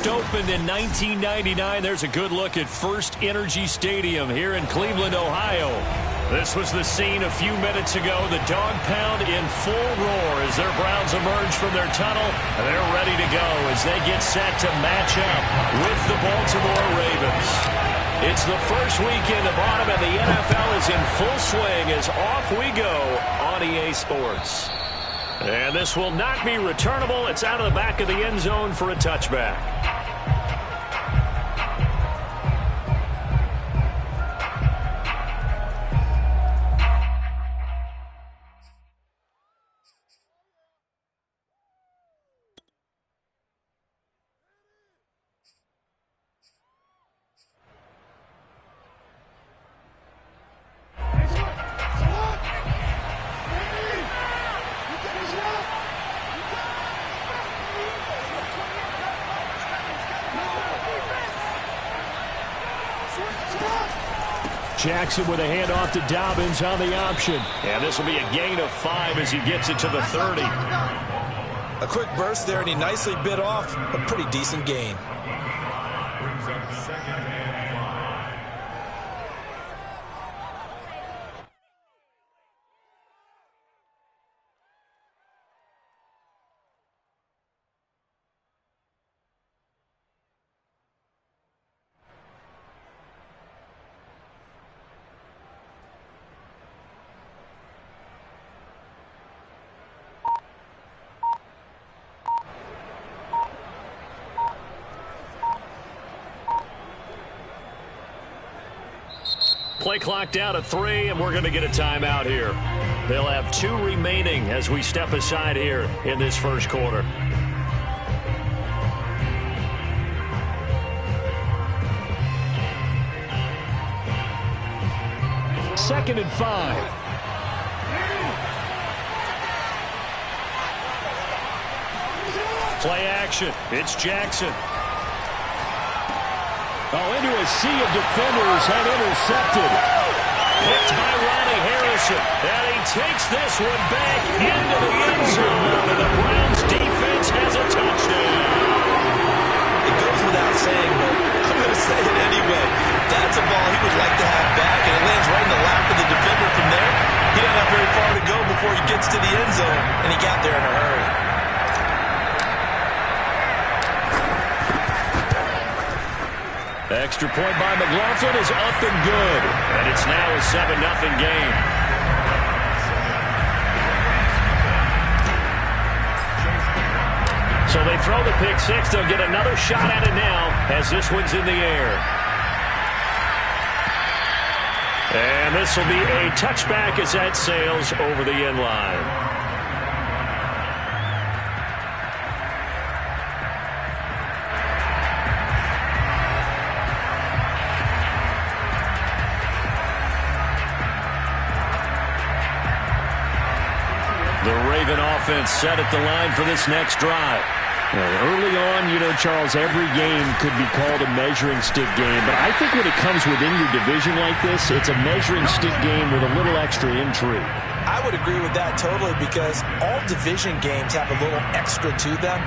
first opened in 1999. There's a good look at First Energy Stadium here in Cleveland, Ohio. This was the scene a few minutes ago. The dog pound in full roar as their Browns emerge from their tunnel. They're ready to go as they get set to match up with the Baltimore Ravens. It's the first weekend of autumn, and the NFL is in full swing as off we go on EA Sports. And this will not be returnable. It's out of the back of the end zone for a touchback. Jackson with a handoff to Dobbins on the option. And this will be a gain of 5 as he gets it to the 30. A quick burst there, and he nicely bit off a pretty decent gain. Play clock down to 3, and we're going to get a timeout here. They'll have 2 remaining as we step aside here in this first quarter. Second and 5. Play action. It's Jackson. Into a sea of defenders and intercepted. Picked by Ronnie Harrison. And he takes this one back into the end zone. And the Browns defense has a touchdown. It goes without saying, but I'm going to say it anyway. That's a ball he would like to have back, and it lands right in the lap of the defender from there. He doesn't have very far to go before he gets to the end zone, and he got there in a hurry. Extra point by McLaughlin is up and good. And it's now a 7-0 game. So they throw the pick 6. They'll get another shot at it now as this one's in the air. And this will be a touchback as that sails over the end line. Offense set at the line for this next drive. Early on, Charles, every game could be called a measuring stick game, but I think when it comes within your division like this, it's a measuring stick game with a little extra intrigue. I would agree with that totally, because all division games have a little extra to them.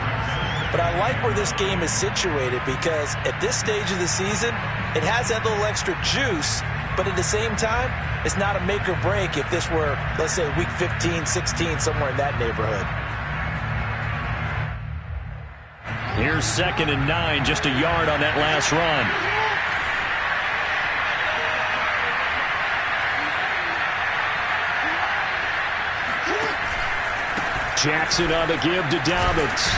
But I like where this game is situated, because at this stage of the season, it has that little extra juice. But at the same time, it's not a make or break if this were, let's say, week 15, 16, somewhere in that neighborhood. Here's 2nd and 9, just a yard on that last run. Jackson on the give to Dobbins.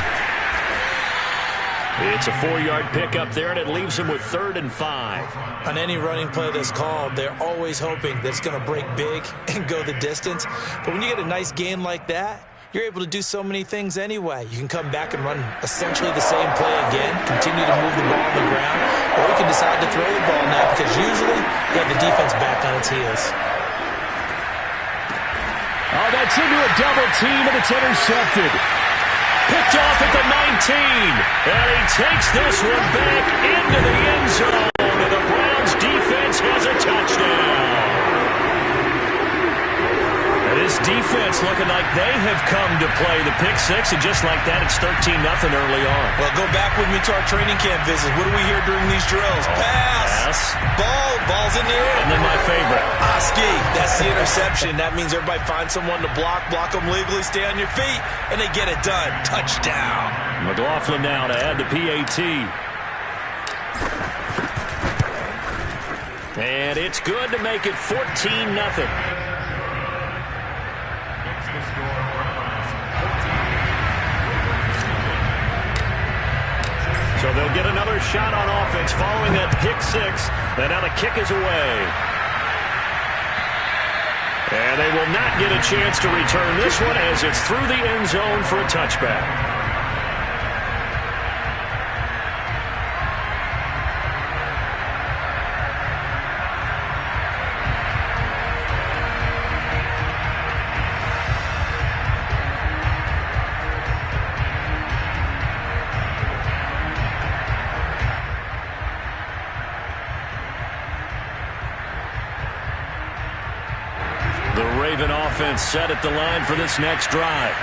It's a 4-yard pickup there, and it leaves him with 3rd and 5. On any running play that's called, they're always hoping that it's going to break big and go the distance. But when you get a nice gain like that, you're able to do so many things anyway. You can come back and run essentially the same play again, continue to move the ball on the ground, or you can decide to throw the ball now, because usually you have the defense back on its heels. Oh, that's into a double team, and it's intercepted. Picked off at the 19. And he takes this one back into the end zone. And the Browns defense has a touchdown. And this defense offense looking like they have come to play. The pick six, and just like that, it's 13-0 early on. Well, go back with me to our training camp visit. What do we hear during these drills? Pass. Ball's in the air. And then my favorite. Ski. That's the interception. That means everybody finds someone to block them legally, stay on your feet, and they get it done. Touchdown. McLaughlin now to add the PAT. And it's good to make it 14-0. So they'll get another shot on offense following that pick six. And now the kick is away. And they will not get a chance to return this one as it's through the end zone for a touchback. Offense set at the line for this next drive.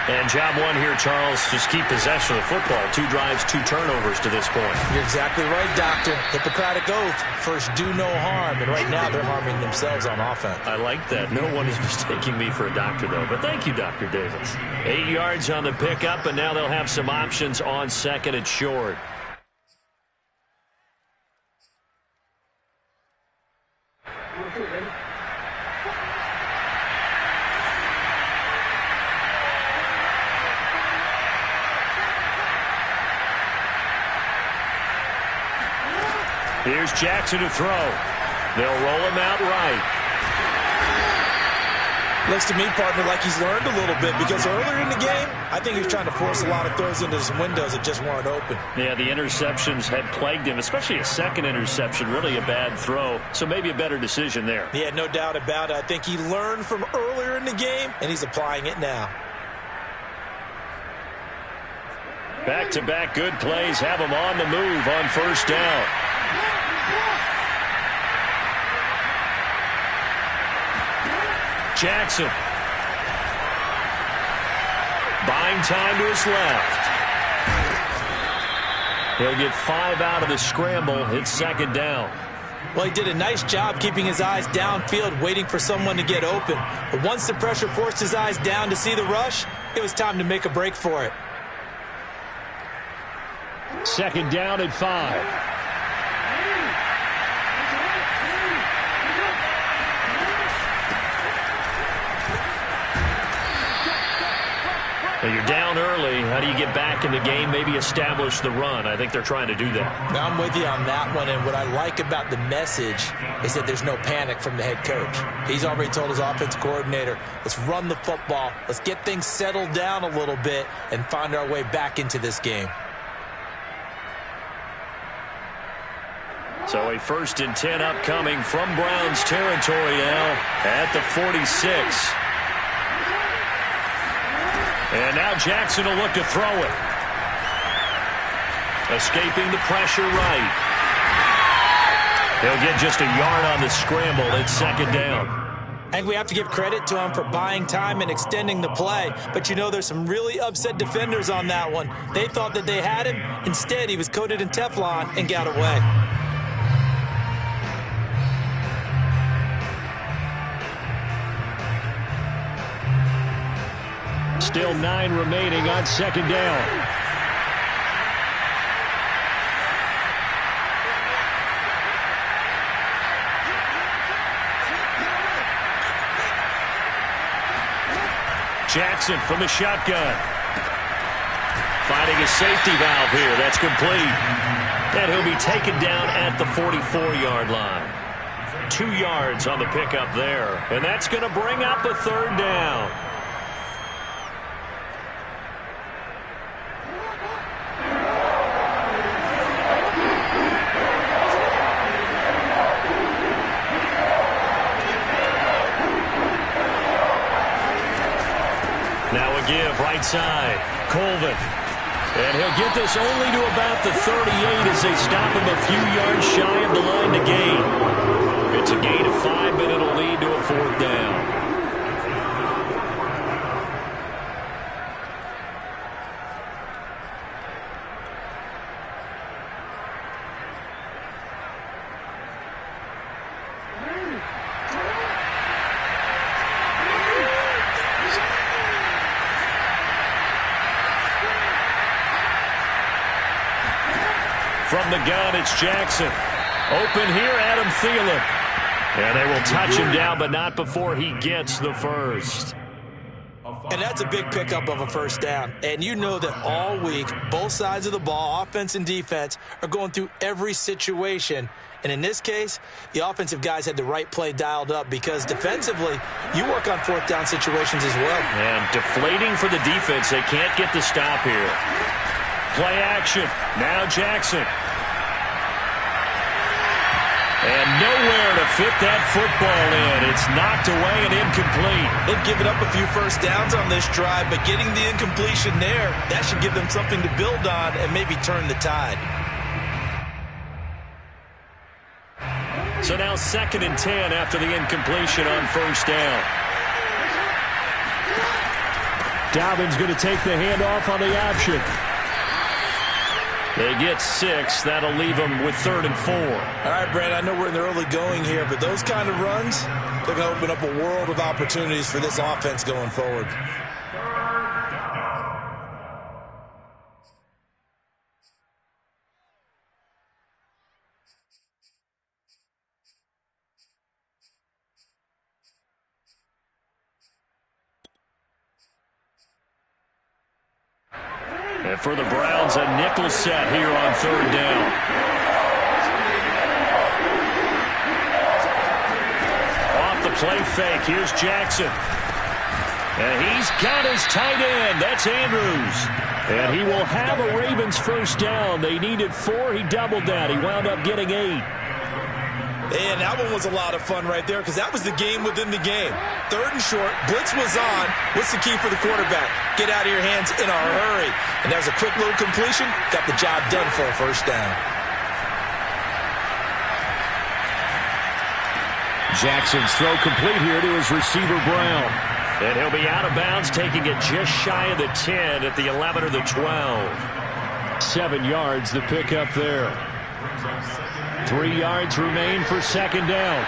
And job one here, Charles, just keep possession of the football. 2 drives, 2 turnovers to this point. You're exactly right, Doctor. Hippocratic oath. First, do no harm. And right now, they're harming themselves on offense. I like that. No one is mistaking me for a doctor, though. But thank you, Dr. Davis. 8 yards on the pickup, and now they'll have some options on second and short. Here's Jackson to throw. They'll roll him out right. Looks to me, partner, like he's learned a little bit because earlier in the game, I think he was trying to force a lot of throws into some windows that just weren't open. Yeah, the interceptions had plagued him, especially a second interception, really a bad throw. So maybe a better decision there. Yeah, no doubt about it. I think he learned from earlier in the game, and he's applying it now. Back-to-back good plays have him on the move on first down. Jackson. Buying time to his left. He'll get 5 out of the scramble. It's second down. Well, he did a nice job keeping his eyes downfield, waiting for someone to get open. But once the pressure forced his eyes down to see the rush, it was time to make a break for it. Second down and 5. You're down early. How do you get back in the game? Maybe establish the run. I think they're trying to do that. Now, I'm with you on that one, and what I like about the message is that there's no panic from the head coach. He's already told his offensive coordinator, let's run the football, let's get things settled down a little bit and find our way back into this game. So a 1st and 10 upcoming from Browns territory now at the 46. And now Jackson will look to throw it. Escaping the pressure right. He'll get just a yard on the scramble. It's second down. I think we have to give credit to him for buying time and extending the play. But, you know, there's some really upset defenders on that one. They thought that they had him. Instead, he was coated in Teflon and got away. Still 9 remaining on second down. Jackson from the shotgun. Finding a safety valve here. That's complete. And he'll be taken down at the 44-yard line. 2 yards on the pickup there. And that's going to bring up a third down. Give right side. Colvin. And he'll get this only to about the 38 as they stop him a few yards shy of the line to gain. It's a gain of 5, but it'll lead to a 4th down. the gun. It's Jackson. Open here, Adam Thielen. And they will touch him down, but not before he gets the first. And that's a big pickup of a first down. And you know that all week, both sides of the ball, offense and defense, are going through every situation. And in this case, the offensive guys had the right play dialed up because defensively, you work on fourth down situations as well. And deflating for the defense. They can't get the stop here. Play action. Now Jackson. And nowhere to fit that football in. It's knocked away and incomplete. They've given up a few first downs on this drive, but getting the incompletion there, that should give them something to build on and maybe turn the tide. So now 2nd and 10 after the incompletion on first down. Dobbins going to take the handoff on the option. They get 6. That'll leave them with 3rd and 4. All right, Brent, I know we're in the early going here, but those kind of runs, they're going to open up a world of opportunities for this offense going forward. And for the Browns, a nickel set here on 3rd down. Off the play fake, here's Jackson. And he's got his tight end. That's Andrews. And he will have a Ravens first down. They needed 4. He doubled that. He wound up getting 8. And that one was a lot of fun right there because that was the game within the game. 3rd and short, blitz was on. What's the key for the quarterback? Get out of your hands in a hurry. And that was a quick little completion. Got the job done for a first down. Jackson's throw complete here to his receiver, Brown. And he'll be out of bounds, taking it just shy of the 10 at the 11 or the 12. 7 yards, the pickup there. 3 yards remain for 2nd down.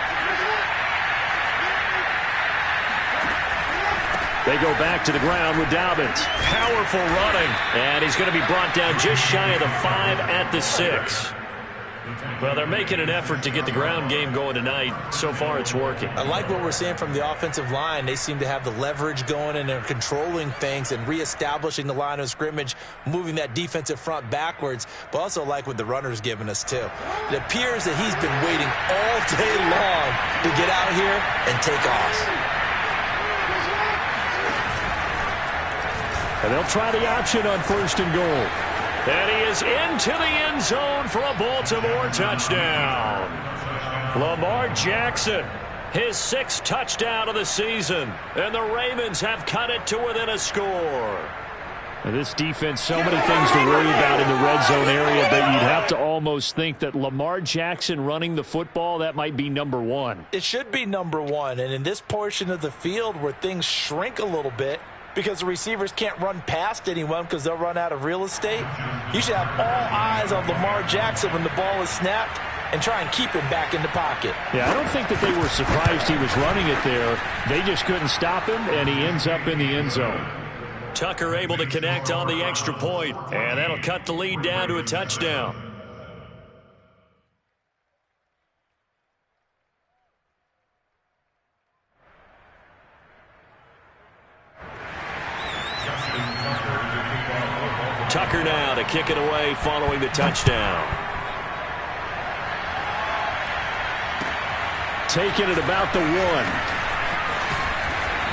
They go back to the ground with Dobbins. Powerful running. And he's going to be brought down just shy of the 5 at the 6. Well, they're making an effort to get the ground game going tonight. So far, it's working. I like what we're seeing from the offensive line. They seem to have the leverage going, and they're controlling things and reestablishing the line of scrimmage, moving that defensive front backwards, but also like what the runner's giving us, too. It appears that he's been waiting all day long to get out here and take off. And they'll try the option on 1st and goal. And he is into the end zone for a Baltimore touchdown. Lamar Jackson, his 6th touchdown of the season. And the Ravens have cut it to within a score. Now this defense, so many things to worry about in the red zone area, but you'd have to almost think that Lamar Jackson running the football, that might be number 1. It should be number 1. And in this portion of the field where things shrink a little bit, because the receivers can't run past anyone because they'll run out of real estate, you should have all eyes on Lamar Jackson when the ball is snapped and try and keep him back in the pocket. Yeah, I don't think that they were surprised he was running it there. They just couldn't stop him, and he ends up in the end zone. Tucker able to connect on the extra point, and that'll cut the lead down to a touchdown. Tucker now to kick it away following the touchdown. Taking it about the 1.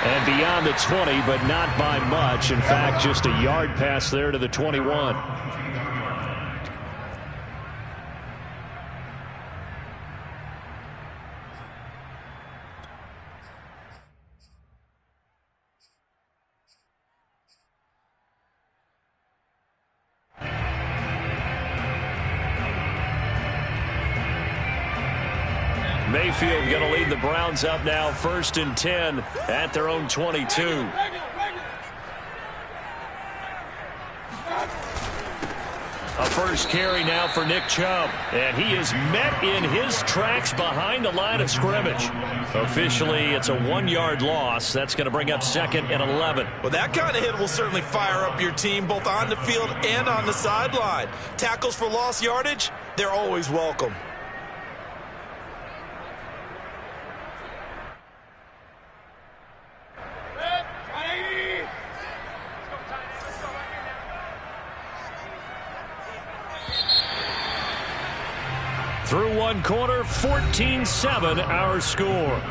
And beyond the 20, but not by much. In fact, just a yard pass there to the 21. Mayfield going to lead the Browns up now, 1st and 10 at their own 22. A first carry now for Nick Chubb. And he is met in his tracks behind the line of scrimmage. Officially, it's a 1-yard loss. That's going to bring up 2nd and 11. Well, that kind of hit will certainly fire up your team both on the field and on the sideline. Tackles for lost yardage, they're always welcome. Through one quarter, 14-7 our score.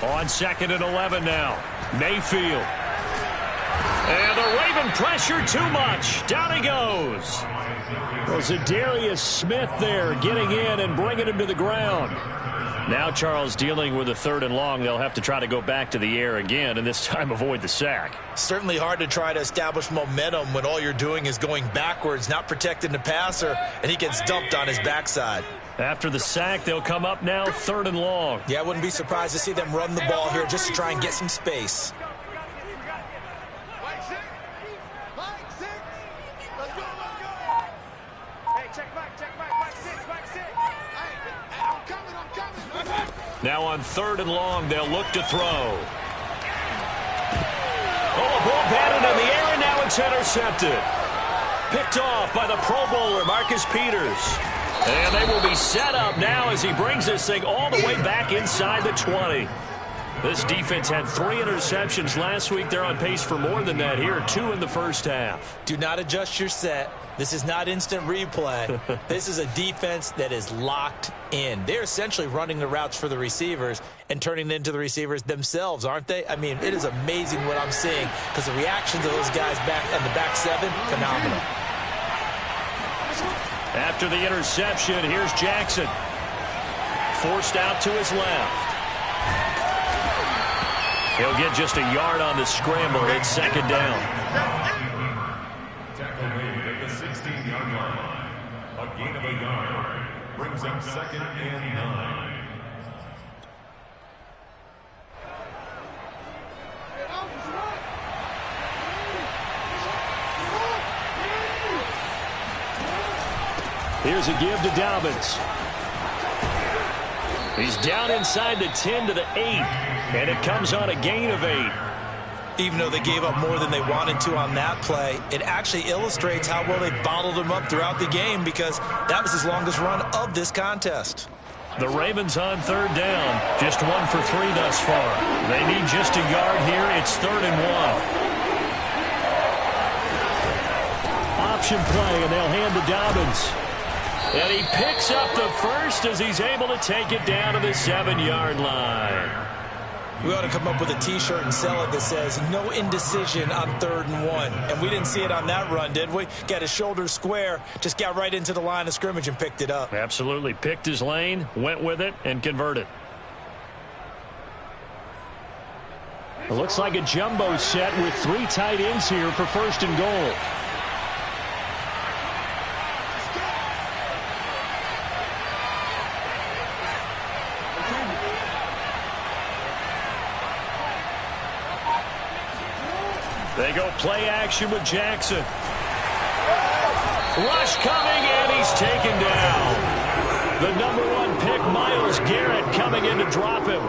On 2nd and 11 now. Mayfield. And the Raven pressure too much. Down he goes. Well, Zadarius Smith there getting in and bringing him to the ground. Now Charles dealing with a 3rd and long. They'll have to try to go back to the air again and this time avoid the sack. Certainly hard to try to establish momentum when all you're doing is going backwards, not protecting the passer, and he gets dumped on his backside. After the sack, they'll come up now 3rd and long. Yeah, I wouldn't be surprised to see them run the ball here just to try and get some space. Now on 3rd and long, they'll look to throw. Oh, a ball batted in the air, and now it's intercepted. Picked off by the Pro Bowler, Marcus Peters. And they will be set up now as he brings this thing all the way back inside the 20. This defense had 3 interceptions last week. They're on pace for more than that here, 2 in the first half. Do not adjust your set. This is not instant replay. This is a defense that is locked in. They're essentially running the routes for the receivers and turning it into the receivers themselves, aren't they? I mean, it is amazing what I'm seeing because the reactions of those guys back in the back 7, phenomenal. After the interception, here's Jackson. Forced out to his left. He'll get just a yard on the scramble. It's 2nd down. Tackle made at the 16-yard line. A gain of a yard brings up 2nd and 9. Here's a give to Dobbins. He's down inside the 10 to the 8, and it comes on a gain of 8. Even though they gave up more than they wanted to on that play, it actually illustrates how well they bottled him up throughout the game because that was his longest run of this contest. The Ravens on 3rd down, just 1 for 3 thus far. They need just a yard here. It's 3rd and 1. Option play, and they'll hand to Dobbins. And he picks up the first as he's able to take it down to the 7-yard line. We ought to come up with a T-shirt and sell it that says, no indecision on 3rd and 1. And we didn't see it on that run, did we? Got his shoulders square, just got right into the line of scrimmage and picked it up. Absolutely. Picked his lane, went with it, and converted. It looks like a jumbo set with 3 tight ends here for 1st and goal. They go play action with Jackson. Rush coming, and he's taken down. The #1 pick, Myles Garrett, coming in to drop him.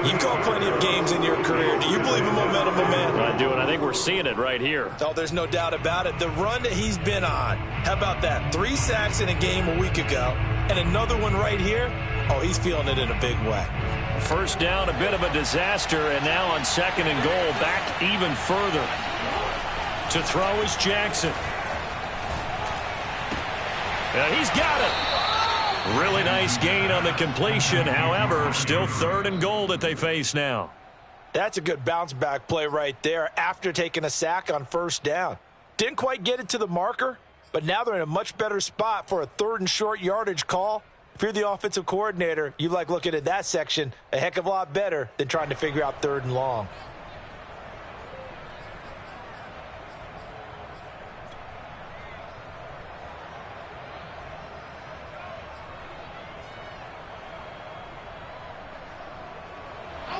You've called plenty of games in your career. Do you believe in momentum, man? I do, and I think we're seeing it right here. Oh, there's no doubt about it. The run that he's been on, how about that? 3 sacks in a game a week ago, and another one right here. Oh, he's feeling it in a big way. 1st down, a bit of a disaster, and now on 2nd and goal, back even further. To throw is Jackson. And he's got it. Really nice gain on the completion. However, still 3rd and goal that they face now. That's a good bounce-back play right there after taking a sack on 1st down. Didn't quite get it to the marker, but now they're in a much better spot for a 3rd and short yardage call. If you're the offensive coordinator, you like looking at that section a heck of a lot better than trying to figure out 3rd and long.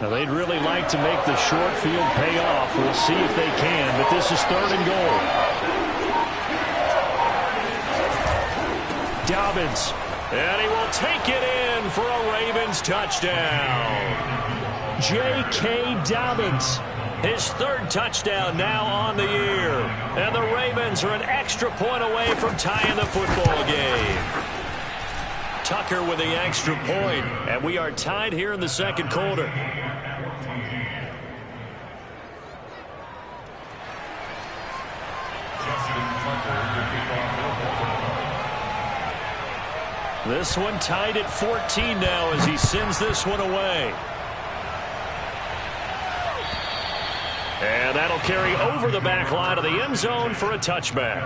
Now, they'd really like to make the short field pay off. We'll see if they can, but this is 3rd and goal. Dobbins, and he will take it in for a Ravens touchdown. J.K. Dobbins. His 3rd touchdown now on the year. And the Ravens are an extra point away from tying the football game. Tucker with the extra point, and we are tied here in the 2nd quarter. This one tied at 14 now as he sends this one away. And that'll carry over the back line of the end zone for a touchback.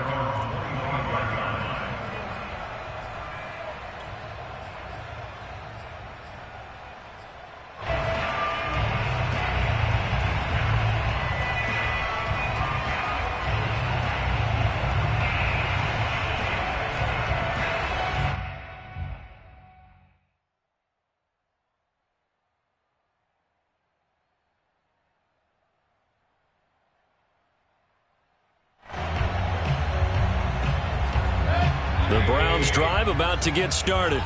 The Browns drive about to get started.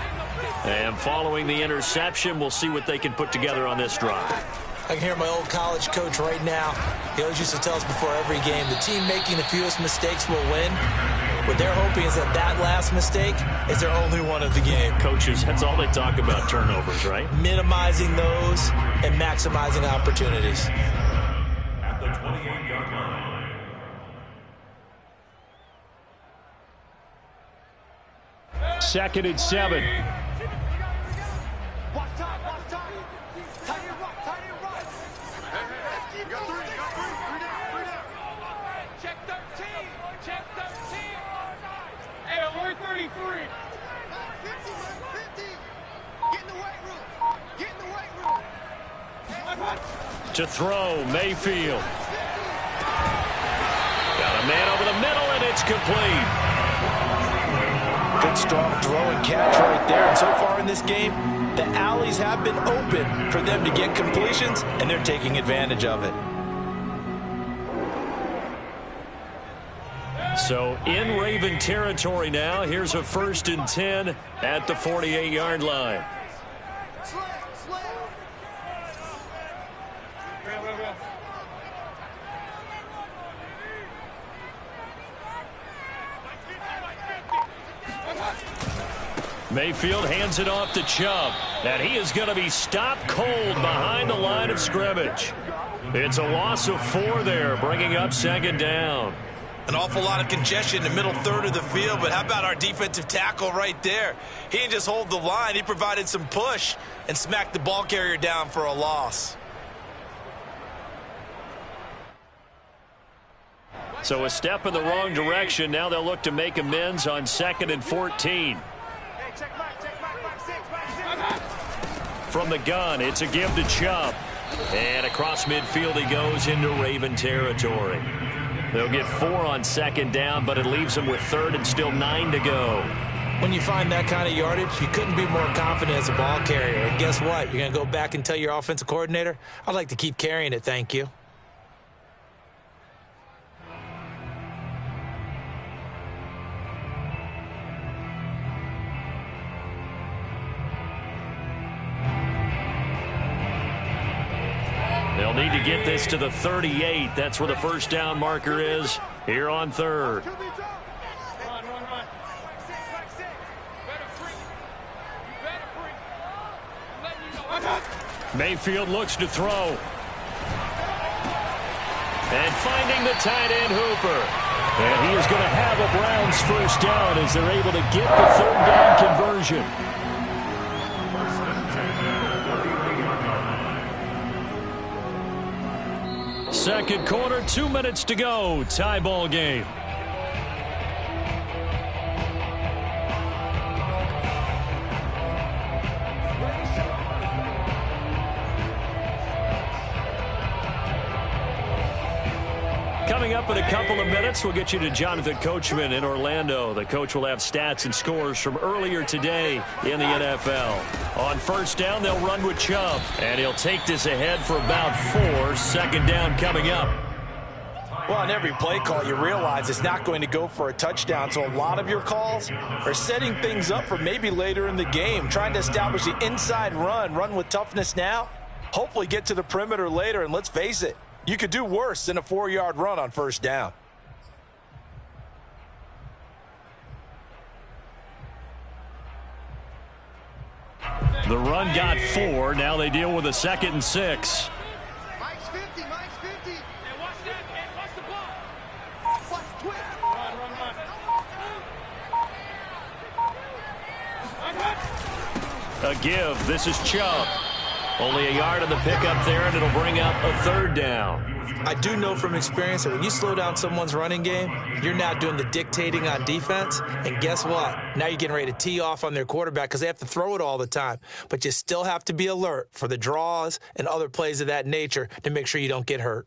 And following the interception, we'll see what they can put together on this drive. I can hear my old college coach right now. He always used to tell us before every game, the team making the fewest mistakes will win. What they're hoping is that that last mistake is their only one of the game. Coaches, that's all they talk about, turnovers, right? Minimizing those and maximizing opportunities. At the 28-yard line. Second and 7. Check 13. Check 13. Hey, we're 33. 50. Get in the weight room. Get in the weight room. To throw, Mayfield. Got a man over the middle, and it's complete. Good strong throw and catch right there. And so far in this game, the alleys have been open for them to get completions, and they're taking advantage of it. So in Raven territory now. Here's a 1st and 10 at the 48-yard line. Mayfield hands it off to Chubb, and he is going to be stopped cold behind the line of scrimmage. It's a loss of 4 there, bringing up 2nd down. An awful lot of congestion in the middle third of the field, but how about our defensive tackle right there? He didn't just hold the line, he provided some push and smacked the ball carrier down for a loss. So a step in the wrong direction. Now they'll look to make amends on 2nd and 14. From the gun, it's a give to Chubb. And across midfield he goes into Raven territory. They'll get 4 on 2nd down, but it leaves them with 3rd and still 9 to go. When you find that kind of yardage, you couldn't be more confident as a ball carrier. And guess what? You're going to go back and tell your offensive coordinator, I'd like to keep carrying it, thank you. They'll need to get this to the 38. That's where the 1st down marker is here on 3rd. Mayfield looks to throw. And finding the tight end Hooper. And he is going to have a Browns 1st down as they're able to get the 3rd down conversion. Second quarter, 2 minutes to go. Tie ball game. Coming up in a couple of minutes, we'll get you to Jonathan Coachman in Orlando. The coach will have stats and scores from earlier today in the NFL. On first down, they'll run with Chubb. And he'll take this ahead for about 4. Second down coming up. Well, on every play call, you realize it's not going to go for a touchdown, so a lot of your calls are setting things up for maybe later in the game, trying to establish the inside run with toughness now, hopefully get to the perimeter later, and let's face it, you could do worse than a 4-yard run on first down. The run got 4. Now they deal with a 2nd and 6. Mike's 50, Mike's 50. Hey, watch that. Hey, watch the block. Watch, twist. Run. A give. This is Chubb. Only a yard on the pickup there, and it'll bring up a 3rd down. I do know from experience that when you slow down someone's running game, you're now doing the dictating on defense. And guess what? Now you're getting ready to tee off on their quarterback because they have to throw it all the time. But you still have to be alert for the draws and other plays of that nature to make sure you don't get hurt.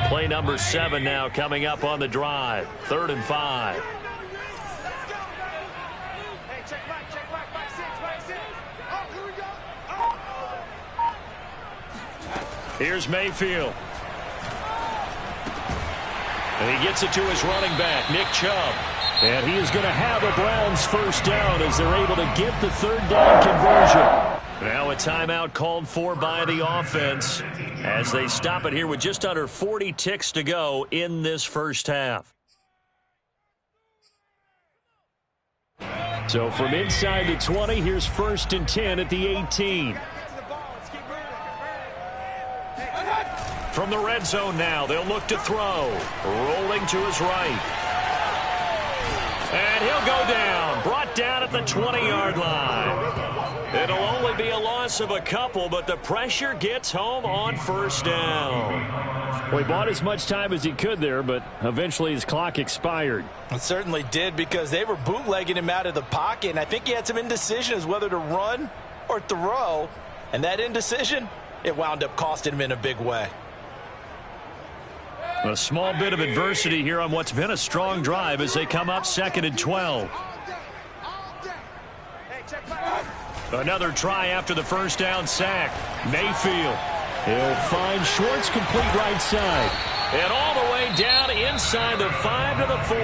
Play number 7 now coming up on the drive. 3rd and 5. Here's Mayfield. And he gets it to his running back, Nick Chubb. And he is going to have a Browns first down as they're able to get the 3rd down conversion. Now a timeout called for by the offense as they stop it here with just under 40 ticks to go in this first half. So from inside the 20, here's 1st and 10 at the 18. From the red zone now, they'll look to throw. Rolling to his right. And he'll go down. Brought down at the 20-yard line. It'll only be a loss of a couple, but the pressure gets home on first down. Well, he bought as much time as he could there, but eventually his clock expired. It certainly did because they were bootlegging him out of the pocket, and I think he had some indecision as whether to run or throw. And that indecision, it wound up costing him in a big way. A small bit of adversity here on what's been a strong drive as they come up 2nd and 12. Another try after the first down sack. Mayfield. He'll find Schwartz complete right side. And all the way down inside the 5 to the 4.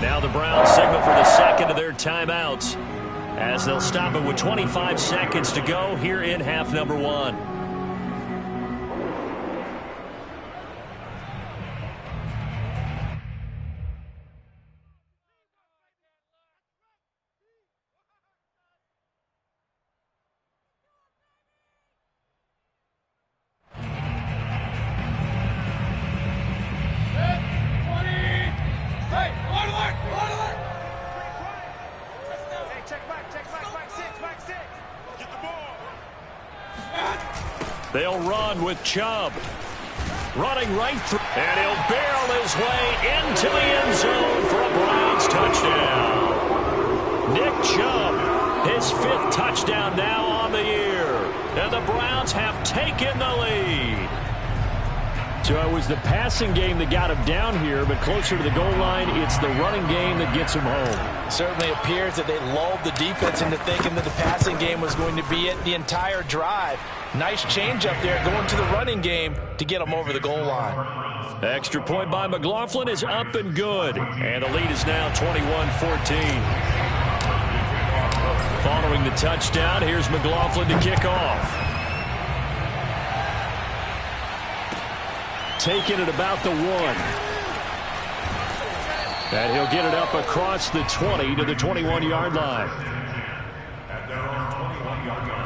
Now the Browns signal for the second of their timeouts as they'll stop it with 25 seconds to go here in half number 1. They'll run with Chubb. Running right through. And he'll barrel his way into the end zone for a Browns touchdown. Nick Chubb, his 5th touchdown now on the year. And the Browns have taken the lead. So it was the passing game that got him down here, but closer to the goal line, it's the running game that gets him home. It certainly appears that they lulled the defense into thinking that the passing game was going to be it the entire drive. Nice change up there going to the running game to get them over the goal line. Extra point by McLaughlin is up and good. And the lead is now 21-14. Following the touchdown, here's McLaughlin to kick off. Taking it about the 1. And he'll get it up across the 20 to the 21-yard line. At their own 21-yard line.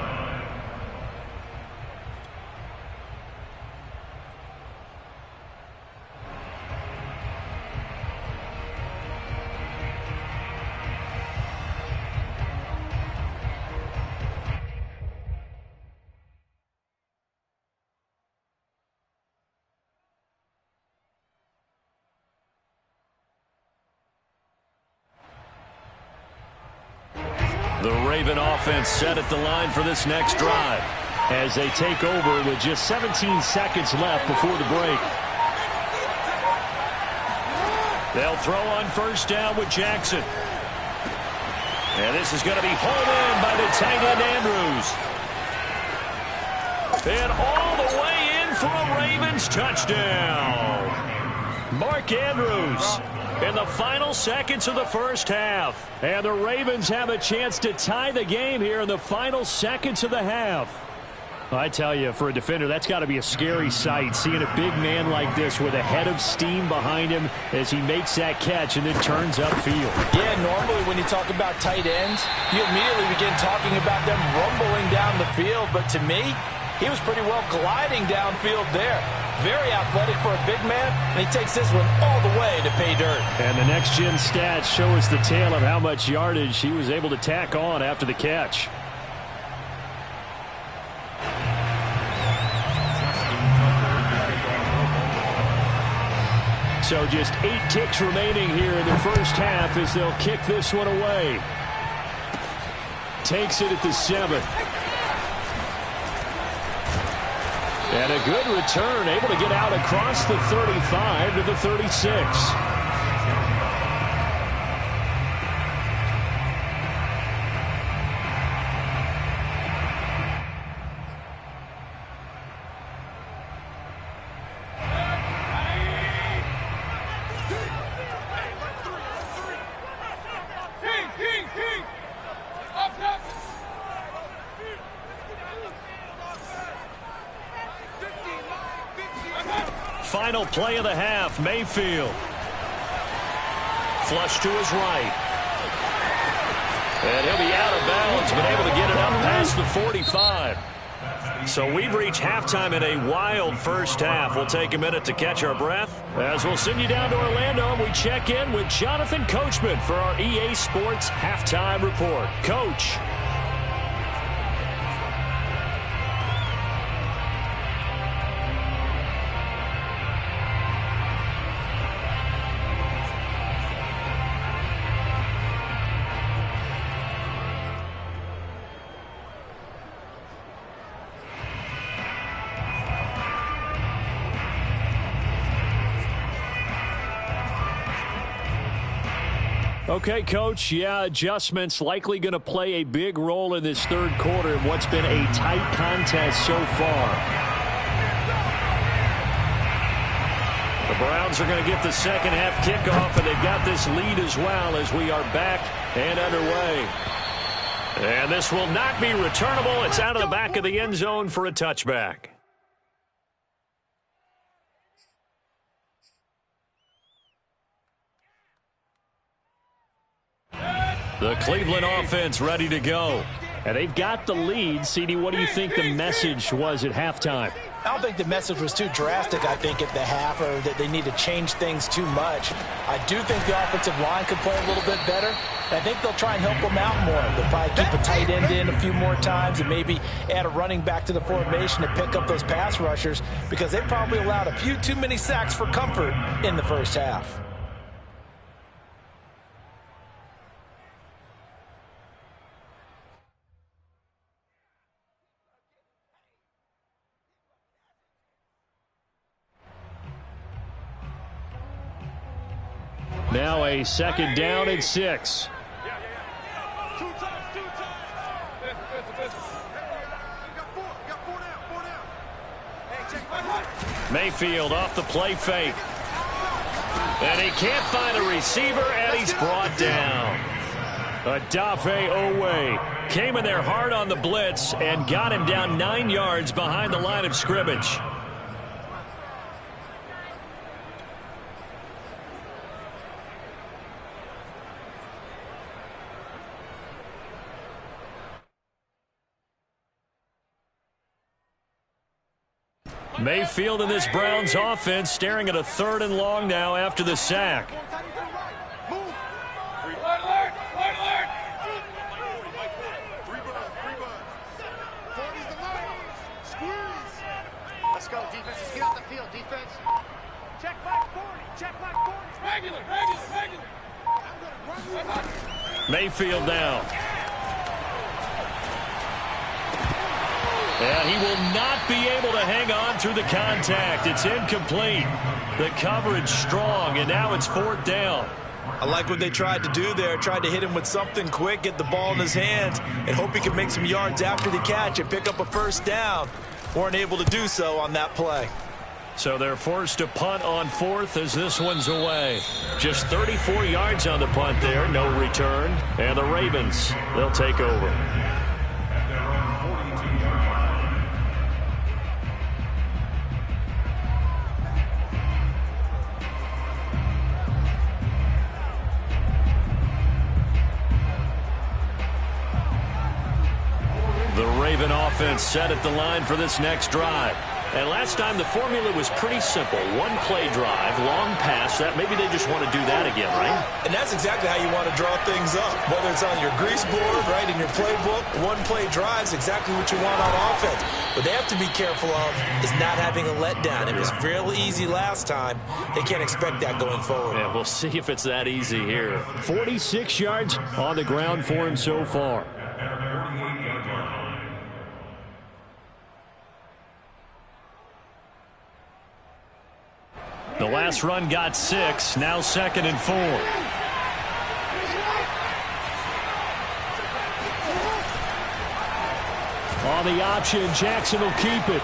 The Raven offense set at the line for this next drive as they take over with just 17 seconds left before the break. They'll throw on first down with Jackson. And this is going to be hauled in by the tight end Andrews. And all the way in for a Ravens touchdown. Mark Andrews in the final seconds of the first half. And the Ravens have a chance to tie the game here in the final seconds of the half. I tell you, for a defender, that's got to be a scary sight, seeing a big man like this with a head of steam behind him as he makes that catch and then turns upfield. Yeah, normally when you talk about tight ends, you immediately begin talking about them rumbling down the field. But to me, he was pretty well gliding downfield there. Very athletic for a big man, and he takes this one all the way to pay dirt. And the next-gen stats show us the tale of how much yardage he was able to tack on after the catch. So just 8 ticks remaining here in the first half as they'll kick this one away. Takes it at the 7. And a good return, able to get out across the 35 to the 36. Final play of the half, Mayfield. Flush to his right. And he'll be out of bounds, but able to get it up past the 45. So we've reached halftime in a wild first half. We'll take a minute to catch our breath as we'll send you down to Orlando and we check in with Jonathan Coachman for our EA Sports Halftime Report. Coach. Okay, Coach, yeah, adjustments likely going to play a big role in this third quarter in what's been a tight contest so far. The Browns are going to get the second half kickoff, and they've got this lead as well as we are back and underway. And this will not be returnable. It's out of the back of the end zone for a touchback. The Cleveland offense ready to go. And they've got the lead. CD, what do you think the message was at halftime? I don't think the message was too drastic, I think, at the half, or that they need to change things too much. I do think the offensive line could play a little bit better. I think they'll try and help them out more. They'll probably keep a tight end in a few more times and maybe add a running back to the formation to pick up those pass rushers, because they probably allowed a few too many sacks for comfort in the first half. Now a second down and 6. Mayfield off the play fake. And he can't find a receiver, and he's brought down. Odafe Oweh came in there hard on the blitz and got him down 9 yards behind the line of scrimmage. Mayfield in this Browns offense staring at a 3rd and long now after the sack. Let's go, defense. Let's get out the field, defense. Check back 40. Check back 40. Regular. Regular. Mayfield down. And he will not be able to hang on through the contact. It's incomplete. The coverage strong, and now it's 4th down. I like what they tried to do there. Tried to hit him with something quick, get the ball in his hands, and hope he can make some yards after the catch and pick up a 1st down. Weren't able to do so on that play. So they're forced to punt on 4th as this one's away. Just 34 yards on the punt there, no return. And the Ravens, they'll take over. The Raven offense set at the line for this next drive. And last time the formula was pretty simple. One play drive, long pass. That maybe they just want to do that again, right? And that's exactly how you want to draw things up. Whether it's on your grease board, right, in your playbook, one play drive is exactly what you want on offense. What they have to be careful of is not having a letdown. It was real easy last time. They can't expect that going forward. Yeah, we'll see if it's that easy here. 46 yards on the ground for him so far. The last run got 6, now 2nd and 4. On the option, Jackson will keep it.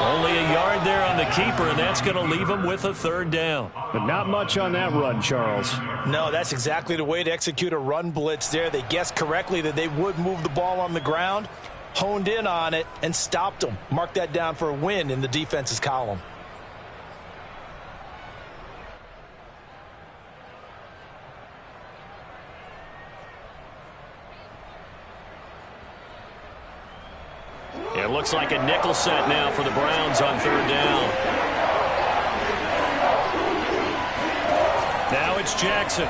Only a yard there on the keeper, and that's going to leave him with a 3rd down. But not much on that run, Charles. No, that's exactly the way to execute a run blitz there. They guessed correctly that they would move the ball on the ground, honed in on it, and stopped them. Mark that down for a win in the defense's column. It looks like a nickel set now for the Browns on 3rd down. Now it's Jackson.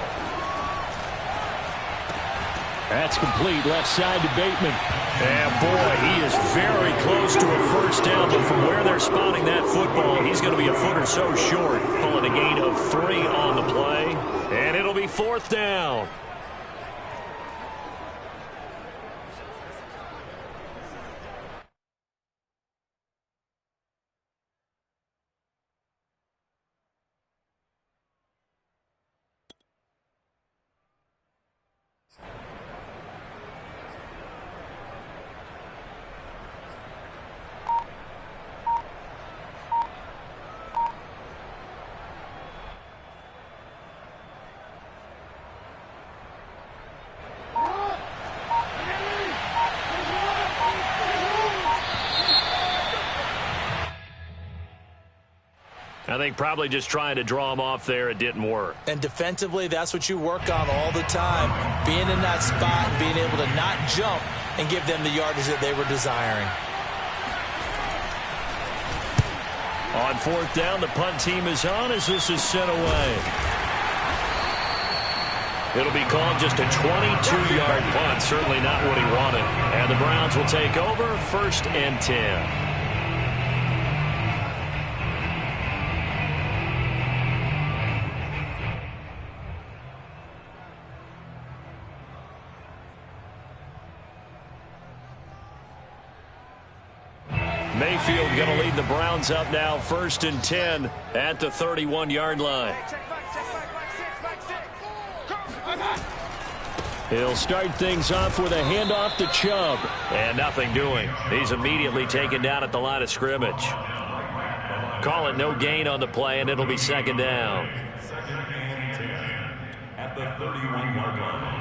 That's complete, left side to Bateman. And boy, he is very close to a 1st down, but from where they're spotting that football, he's going to be a foot or so short, pulling a gain of 3 on the play. And it'll be 4th down. I think probably just trying to draw him off there, it didn't work. And defensively, that's what you work on all the time. Being in that spot and being able to not jump and give them the yardage that they were desiring. On 4th down, the punt team is on as this is sent away. It'll be called just a 22-yard punt. Certainly not what he wanted. And the Browns will take over 1st and 10. Mayfield going to lead the Browns up now 1st and 10 at the 31-yard line. He'll start things off with a handoff to Chubb. And nothing doing. He's immediately taken down at the line of scrimmage. Call it no gain on the play, and it'll be 2nd down. 2nd and 10 at the 31-yard line.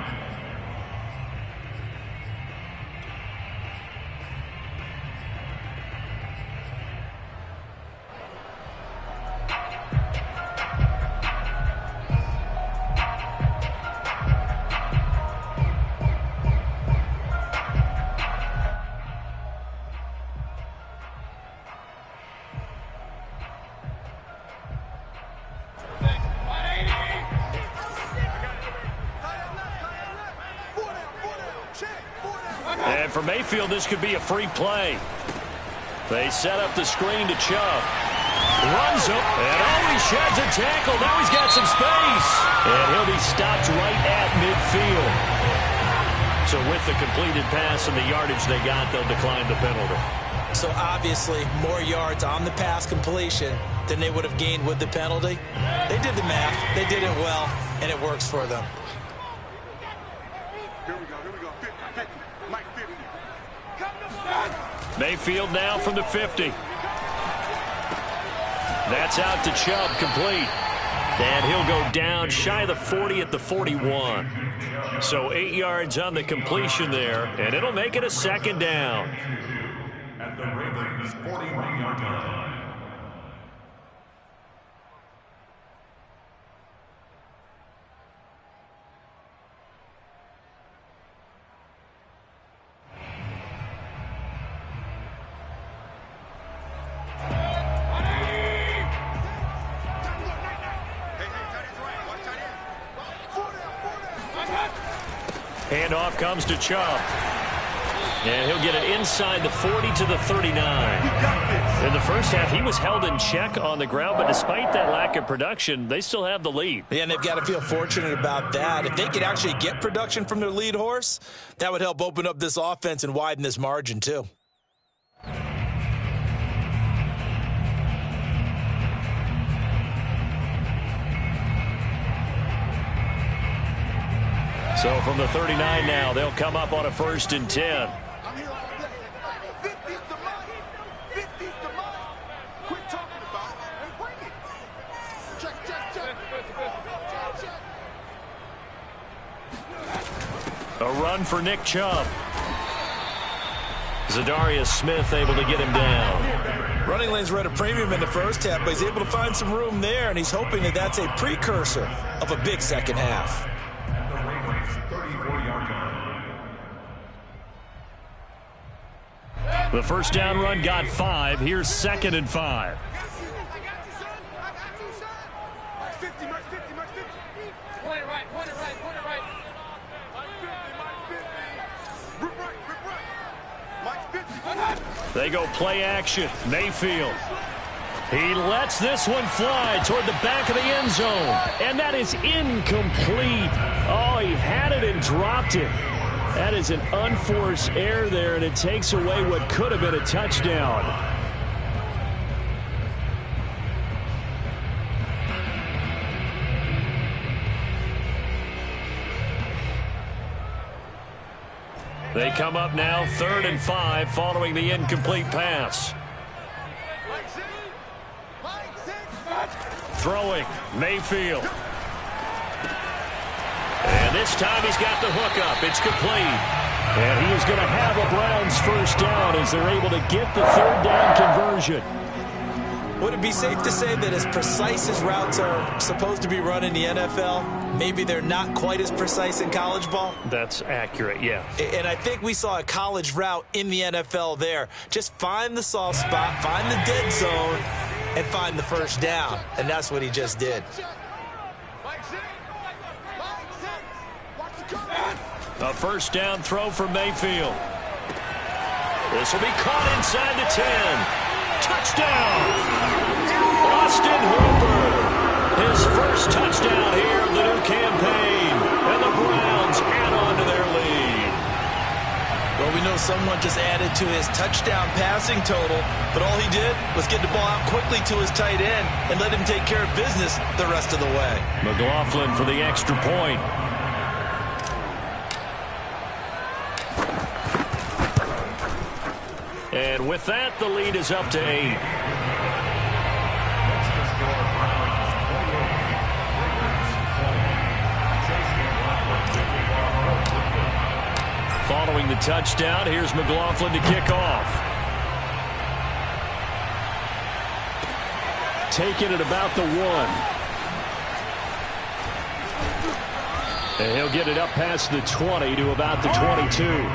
And for Mayfield, this could be a free play. They set up the screen to Chubb. Runs up, and he sheds a tackle. Now he's got some space. And he'll be stopped right at midfield. So with the completed pass and the yardage they got, they'll decline the penalty. So obviously more yards on the pass completion than they would have gained with the penalty. They did the math. They did it well, and it works for them. Here we go. 50, 50. Mike 50. Mayfield now from the 50. That's out to Chubb, complete. And he'll go down shy of the 40 at the 41. So 8 yards on the completion there, and it'll make it a second down. At the Ravens' 41-yard line. Handoff comes to Chubb. And he'll get it inside the 40 to the 39. In the first half, he was held in check on the ground, but despite that lack of production, they still have the lead. Yeah, and they've got to feel fortunate about that. If they could actually get production from their lead horse, that would help open up this offense and widen this margin too. So from the 39 now, they'll come up on a 1st and 10. I'm here all day. 50's the money. 50's the money. Quit talking about it and bring it. Check. A run for Nick Chubb. Zadarius Smith able to get him down. Running lanes were at a premium in the first half, but he's able to find some room there, and he's hoping that that's a precursor of a big second half. The first down run got 5. Here's 2nd and 5. I got you, son. Mike 50. Point it right. Mike 50. Rip right. Mike 50. They go play action. Mayfield. He lets this one fly toward the back of the end zone. And that is incomplete. Oh, he had it and dropped it. That is an unforced error there, and it takes away what could have been a touchdown. They come up now 3rd and 5 following the incomplete pass. Throwing, Mayfield. And this time he's got the hook up. It's complete. And he is going to have a Browns first down as they're able to get the 3rd down conversion. Would it be safe to say that as precise as routes are supposed to be run in the NFL, maybe they're not quite as precise in college ball? That's accurate, yeah. And I think we saw a college route in the NFL there. Just find the soft spot, find the dead zone, and find the first down. And that's what he just did. A first down throw for Mayfield. This will be caught inside the 10. Touchdown! Austin Hooper. His first touchdown here of the new campaign. And the Browns add on to their lead. Well, we know someone just added to his touchdown passing total, but all he did was get the ball out quickly to his tight end and let him take care of business the rest of the way. McLaughlin for the extra point. And with that, the lead is up to 8. Following the touchdown, here's McLaughlin to kick off. Taking it about the 1. And he'll get it up past the 20 to about the 22.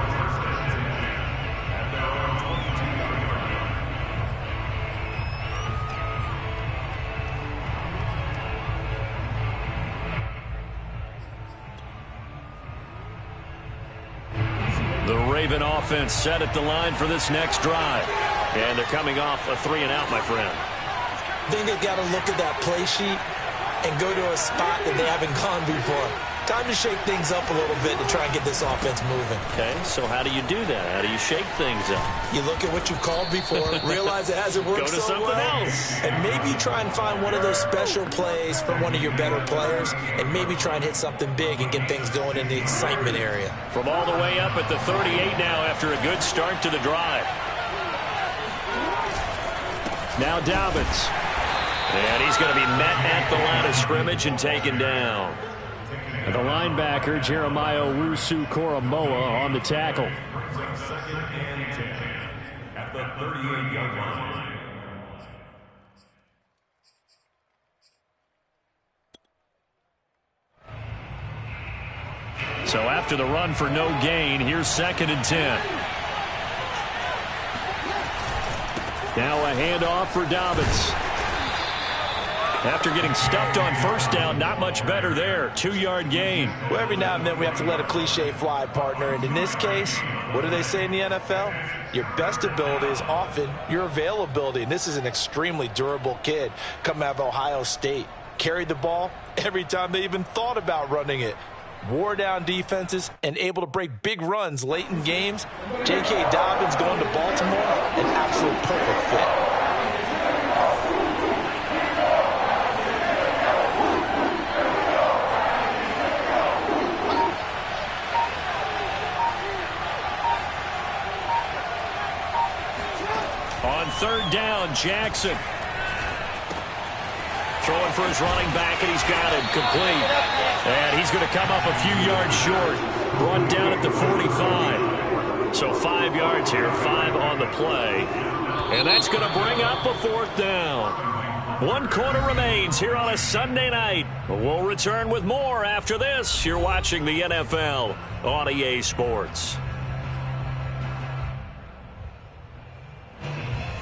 The Raven offense set at the line for this next drive. And they're coming off a 3-and-out, my friend. I think they've got to look at that play sheet and go to a spot that they haven't gone before. Time to shake things up a little bit to try and get this offense moving. Okay, so how do you do that? How do you shake things up? You look at what you called before, realize it hasn't worked Go to so something well, else. and maybe try and find one of those special plays from one of your better players, and maybe try and hit something big and get things going in the excitement area. From all the way up at the 38 now after a good start to the drive. Now Dobbins. And he's going to be met at the line of scrimmage and taken down. And the linebacker, Jeremiah Owusu-Koramoah, on the tackle. Second and 10 at the 38-yard line. So after the run for no gain, here's 2nd and 10. Now a handoff for Dobbins. After getting stuffed on first down, not much better there. 2-yard gain. Well, every now and then we have to let a cliche fly, partner. And in this case, what do they say in the NFL? Your best ability is often your availability. And this is an extremely durable kid coming out of Ohio State. Carried the ball every time they even thought about running it. Wore down defenses and able to break big runs late in games. J.K. Dobbins going to Baltimore, an absolute perfect fit. On 3rd down, Jackson. Throwing for his running back, and he's got him complete. And he's going to come up a few yards short. Brought down at the 45. So 5 yards here, 5 on the play. And that's going to bring up a 4th down. 1 quarter remains here on a Sunday night. We'll return with more after this. You're watching the NFL on EA Sports.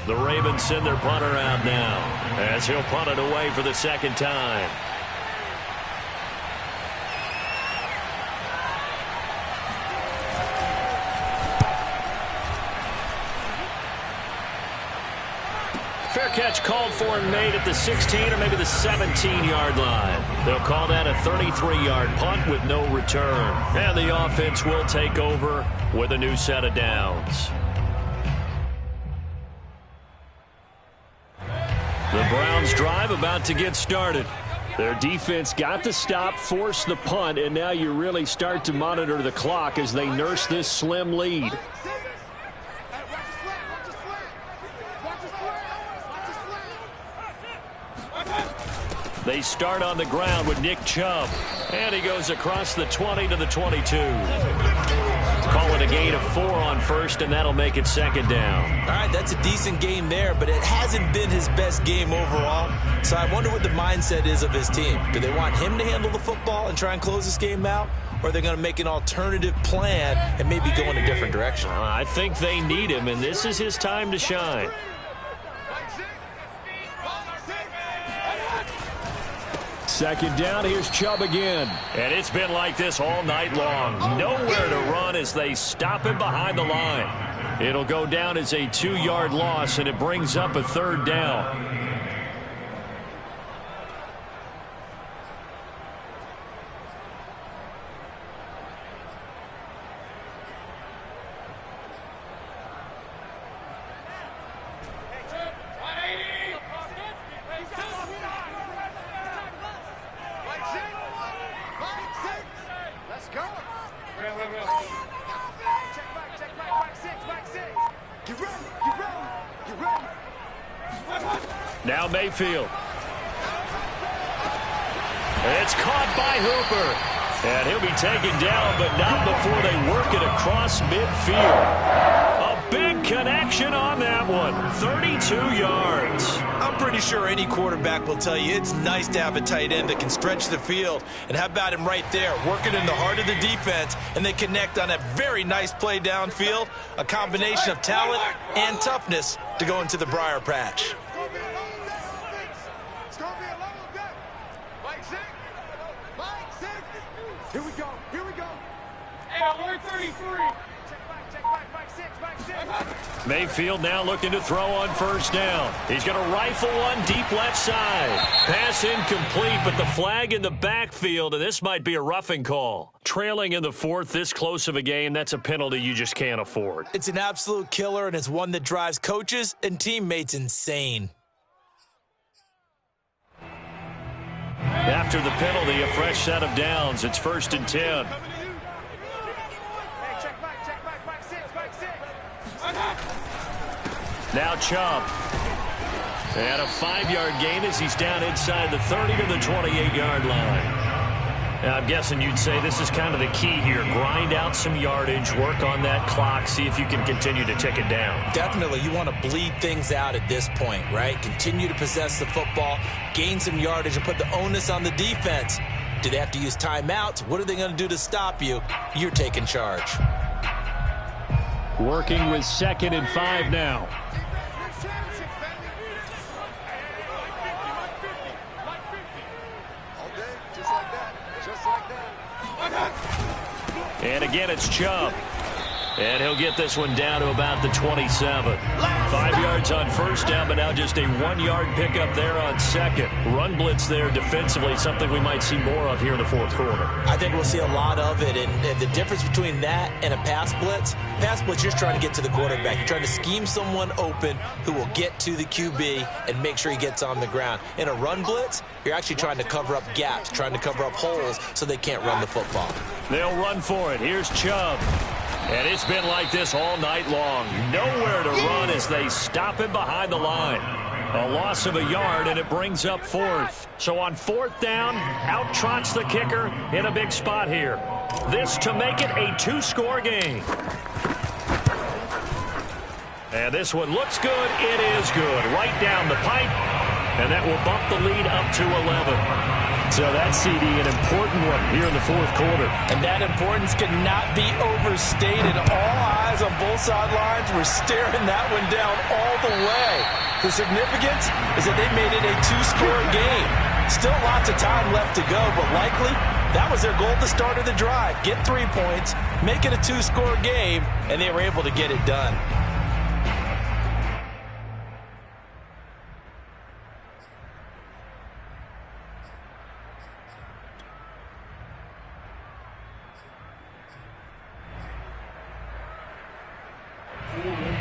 The Ravens send their punter out now as he'll punt it away for the 2nd time. Fair catch called for and made at the 16 or maybe the 17-yard line. They'll call that a 33-yard punt with no return. And the offense will take over with a new set of downs. The Browns drive about to get started. Their defense got the stop, forced the punt, and now you really start to monitor the clock as they nurse this slim lead. They start on the ground with Nick Chubb, and he goes across the 20 to the 22. Call it a gain of 4 on 1st, and that'll make it 2nd down. All right, that's a decent game there, but it hasn't been his best game overall. So I wonder what the mindset is of his team. Do they want him to handle the football and try and close this game out? Or are they going to make an alternative plan and maybe go in a different direction? I think they need him, and this is his time to shine. 2nd down, here's Chubb again. And it's been like this all night long. Nowhere to run as they stop him behind the line. It'll go down as a 2-yard loss, and it brings up a 3rd down. Now Mayfield. It's caught by Hooper. And he'll be taken down, but not before they work it across midfield. A big connection on that one. 32 yards. I'm pretty sure any quarterback will tell you it's nice to have a tight end that can stretch the field. And how about him right there, working in the heart of the defense, and they connect on a very nice play downfield. A combination of talent and toughness to go into the briar patch. Here we go. Here we go. Hey, alert 33. Check back, 6, back 6. Mayfield now looking to throw on first down. He's going to rifle one deep left side. Pass incomplete, but the flag in the backfield, and this might be a roughing call. Trailing in the fourth, this close of a game, that's a penalty you just can't afford. It's an absolute killer, and it's one that drives coaches and teammates insane. After the penalty, a fresh set of downs. It's 1st and 10. Now Chubb. And a 5-yard gain as he's down inside the 30 to the 28-yard line. Now, I'm guessing you'd say this is kind of the key here. Grind out some yardage, work on that clock, see if you can continue to tick it down. Definitely. You want to bleed things out at this point, right? Continue to possess the football, gain some yardage, and put the onus on the defense. Do they have to use timeouts? What are they going to do to stop you? You're taking charge. Working with 2nd and 5 now. And again, it's Chubb. And he'll get this one down to about the 27. 5 yards on first down, but now just a 1-yard pickup there on second. Run blitz there defensively, something we might see more of here in the fourth quarter. I think we'll see a lot of it. And the difference between that and a pass blitz, you're just trying to get to the quarterback. You're trying to scheme someone open who will get to the QB and make sure he gets on the ground. In a run blitz, you're actually trying to cover up gaps, trying to cover up holes so they can't run the football. They'll run for it. Here's Chubb. And it's been like this all night long. Nowhere to run as they stop him behind the line. A loss of a yard, and it brings up 4th. So on 4th down, out trots the kicker in a big spot here. This to make it a 2-score game. And this one looks good. It is good. Right down the pipe. And that will bump the lead up to 11. So that's, CD, an important one here in the fourth quarter. And that importance cannot be overstated. All eyes on both sidelines were staring that one down all the way. The significance is that they made it a 2-score game. Still lots of time left to go, but likely that was their goal at the start of the drive. Get 3 points, make it a 2-score game, and they were able to get it done.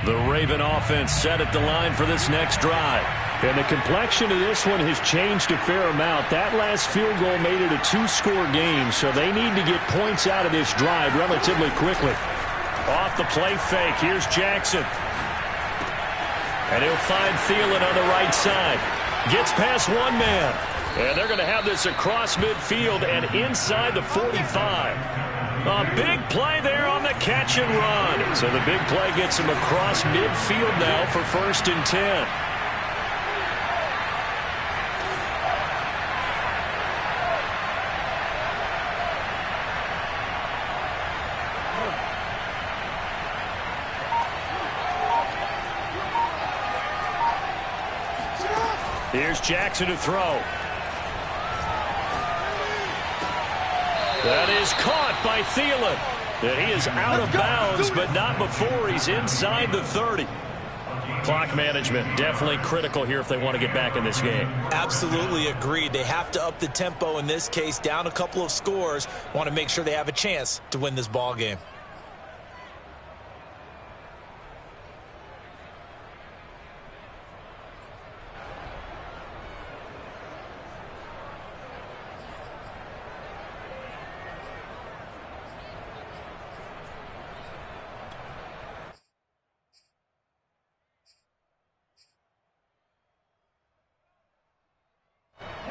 The Raven offense set at the line for this next drive. And the complexion of this one has changed a fair amount. That last field goal made it a 2-score game, so they need to get points out of this drive relatively quickly. Off the play fake, here's Jackson. And he'll find Thielen on the right side. Gets past one man. And they're going to have this across midfield and inside the 45. A big play there on the catch and run. So the big play gets him across midfield now for 1st and 10. Here's Jackson to throw. That is caught by Thielen. And he is out of bounds, but not before he's inside the 30. Clock management definitely critical here if they want to get back in this game. Absolutely agreed. They have to up the tempo in this case, down a couple of scores. Want to make sure they have a chance to win this ball game.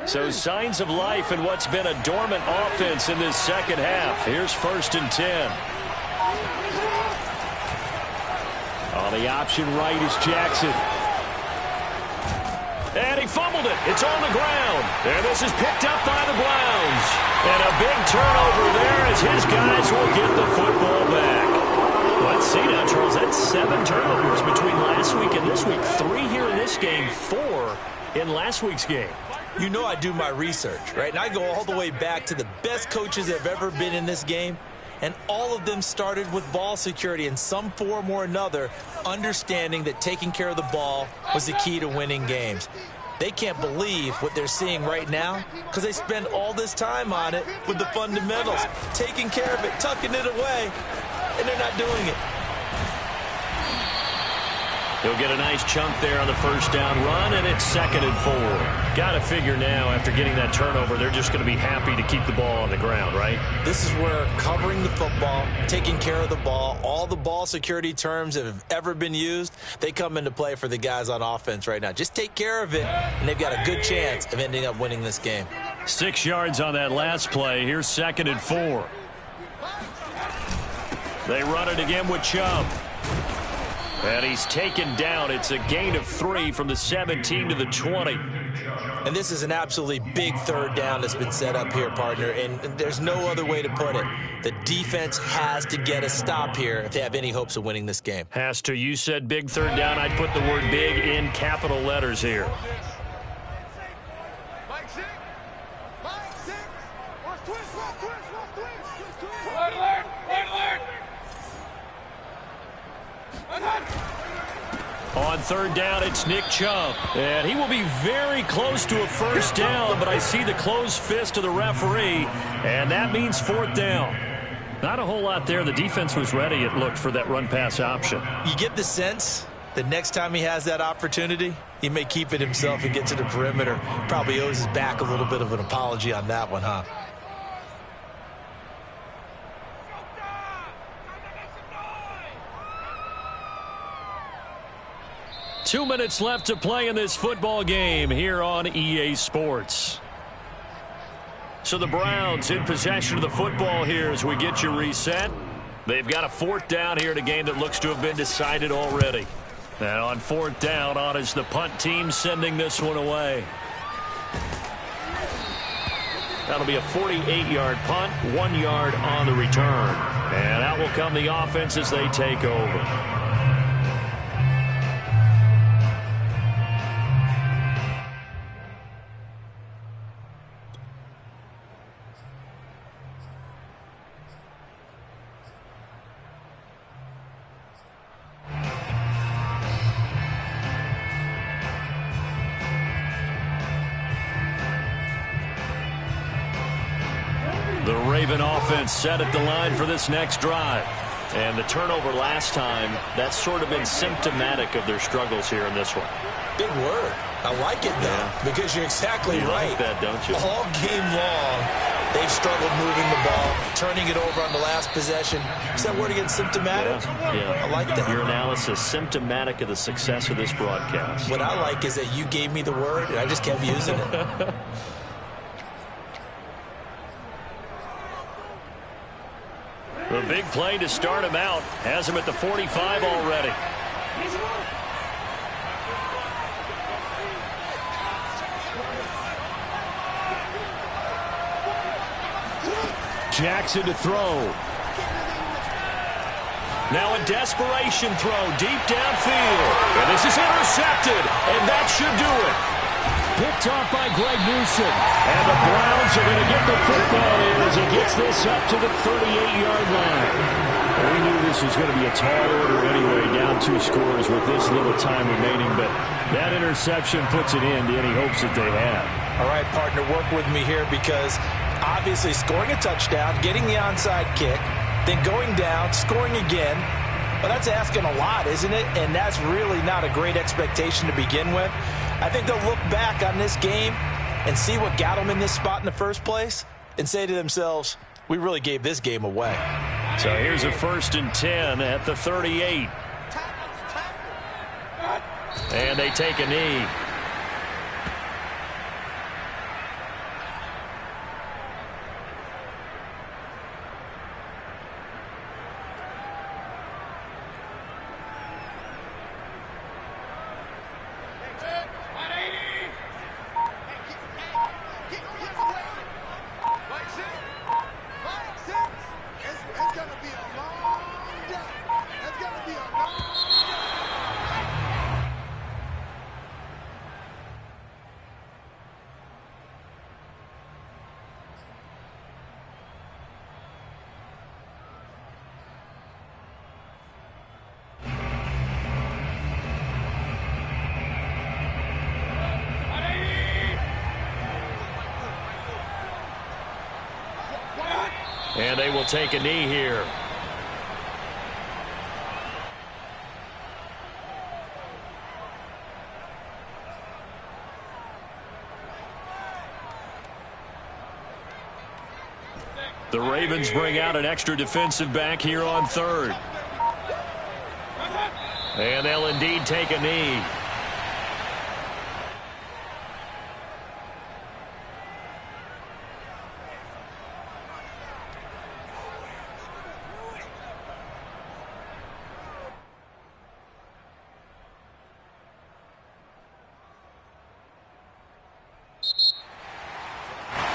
So signs of life in what's been a dormant offense in this second half. Here's 1st and 10. On the option right is Jackson. And he fumbled it. It's on the ground. And this is picked up by the Browns. And a big turnover there as his guys will get the football back. Let's see now, Charles. That's 7 turnovers between last week and this week. 3 here in this game, 4 in last week's game. You know I do my research, right? And I go all the way back to the best coaches that have ever been in this game. and all of them started with ball security in some form or another, understanding that taking care of the ball was the key to winning games. They can't believe what they're seeing right now because they spend all this time on it with the fundamentals, taking care of it, tucking it away, and they're not doing it. He'll get a nice chunk there on the first down run, and it's 2nd and 4. Got to figure now, after getting that turnover, they're just going to be happy to keep the ball on the ground, right? This is where covering the football, taking care of the ball, all the ball security terms that have ever been used, they come into play for the guys on offense right now. Just take care of it, and they've got a good chance of ending up winning this game. 6 yards on that last play. Here's 2nd and 4. They run it again with Chubb. And he's taken down. It's a gain of 3 from the 17 to the 20. And this is an absolutely big third down that's been set up here, partner, and there's no other way to put it. The defense has to get a stop here if they have any hopes of winning this game. Has to. You said big third down. I'd put the word big in capital letters here. On third down, it's Nick Chubb. And he will be very close to a first down, but I see the closed fist of the referee, and that means 4th down. Not a whole lot there. The defense was ready, it looked, for that run-pass option. You get the sense that next time he has that opportunity, he may keep it himself and get to the perimeter. Probably owes his back a little bit of an apology on that one, huh? 2 minutes left to play in this football game here on EA Sports. So the Browns in possession of the football here as we get you reset. They've got a 4th down here in a game that looks to have been decided already. And on 4th down, on is the punt team sending this one away. That'll be a 48-yard punt, 1 yard on the return. And out will come the offense as they take over. The Raven offense set at the line for this next drive. And the turnover last time, that's sort of been symptomatic of their struggles here in this one. Big word. I like it, though, because you're exactly right. You like that, don't you? All game long, they've struggled moving the ball, turning it over on the last possession. Is that word again, symptomatic? Yeah. I like that. Your analysis, symptomatic of the success of this broadcast. What I like is that you gave me the word, and I just kept using it. The big play to start him out has him at the 45 already. Jackson to throw. Now a desperation throw deep downfield. And this is intercepted, and that should do it. Picked off by Greg Newsom. And the Browns are going to get the football in as he gets this up to the 38-yard line. We knew this was going to be a tall order anyway, down 2 scores with this little time remaining, but that interception puts an end to any hopes that they had. All right, partner, work with me here because obviously scoring a touchdown, getting the onside kick, then going down, scoring again, well, that's asking a lot, isn't it? And that's really not a great expectation to begin with. I think they'll look back on this game and see what got them in this spot in the first place and say to themselves, we really gave this game away. So here's a 1st and 10 at the 38. And they take a knee. they will take a knee here. The Ravens bring out an extra defensive back here on third. And they'll indeed take a knee.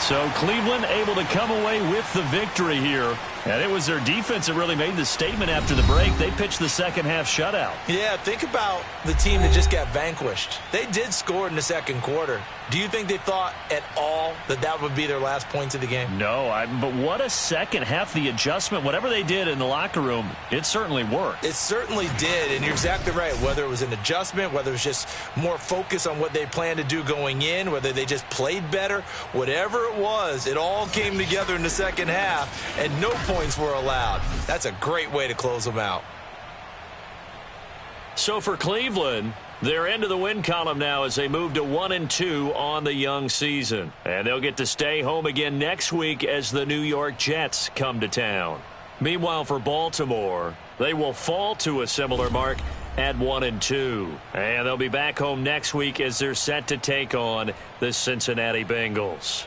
So Cleveland able to come away with the victory here. And it was their defense that really made the statement after the break. They pitched the second half shutout. Yeah, think about the team that just got vanquished. They did score in the second quarter. Do you think they thought at all that that would be their last points of the game? No, but what a second half. The adjustment, whatever they did in the locker room, it certainly worked. It certainly did, and you're exactly right. Whether it was an adjustment, whether it was just more focus on what they planned to do going in, whether they just played better, whatever it was, it all came together in the second half, and no points were allowed. That's a great way to close them out. So for Cleveland, they're into the win column now as they move to 1-2 on the young season. And they'll get to stay home again next week as the New York Jets come to town. Meanwhile, for Baltimore, they will fall to a similar mark at 1-2. And they'll be back home next week as they're set to take on the Cincinnati Bengals.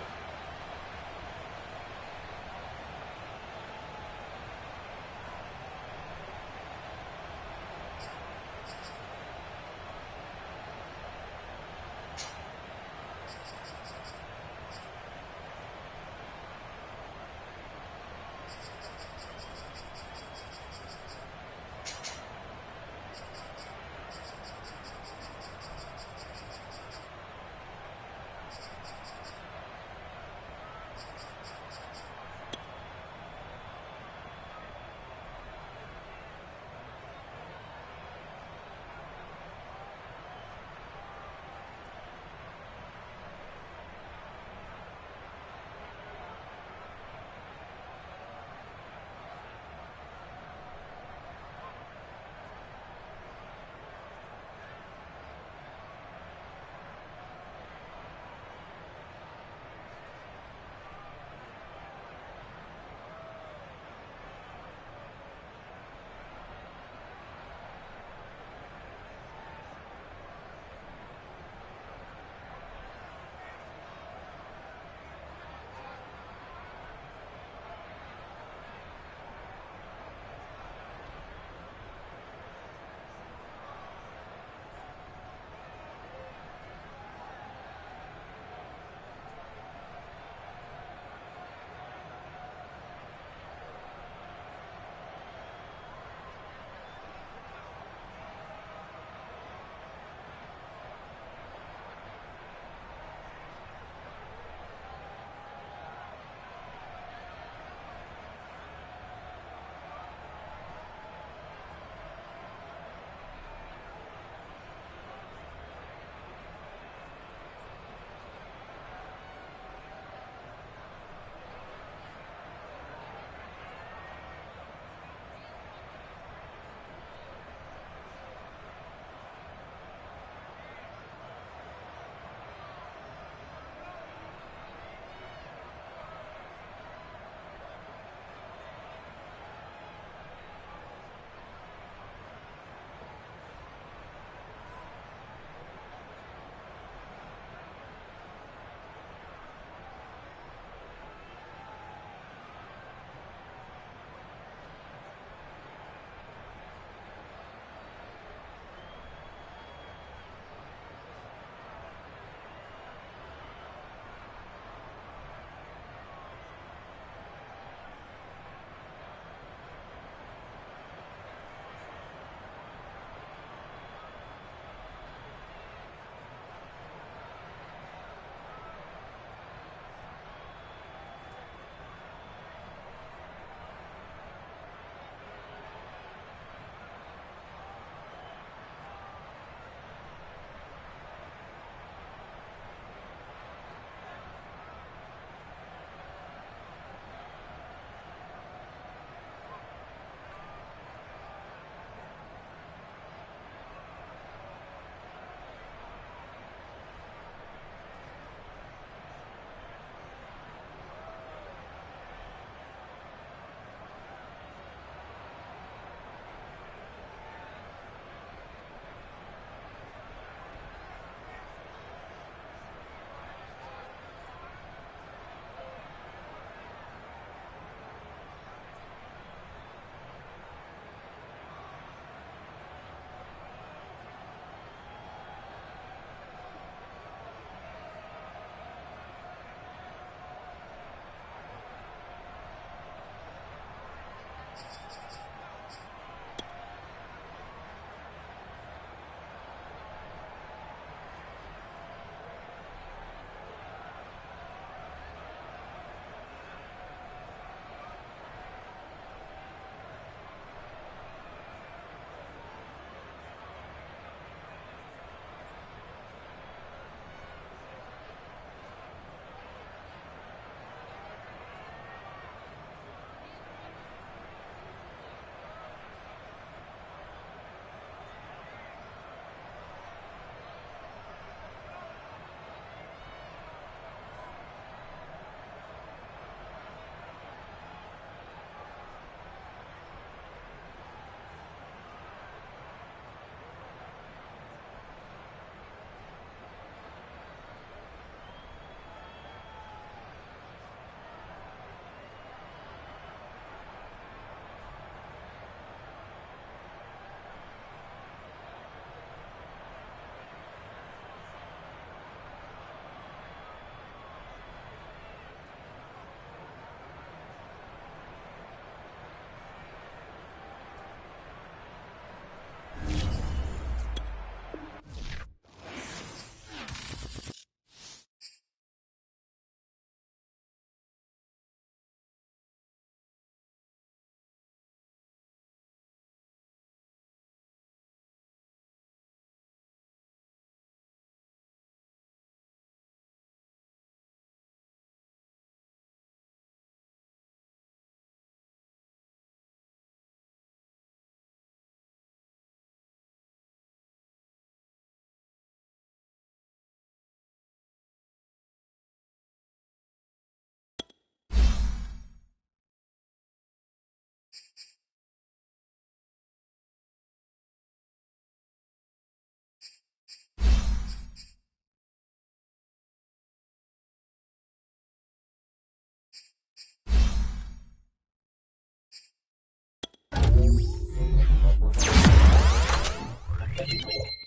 You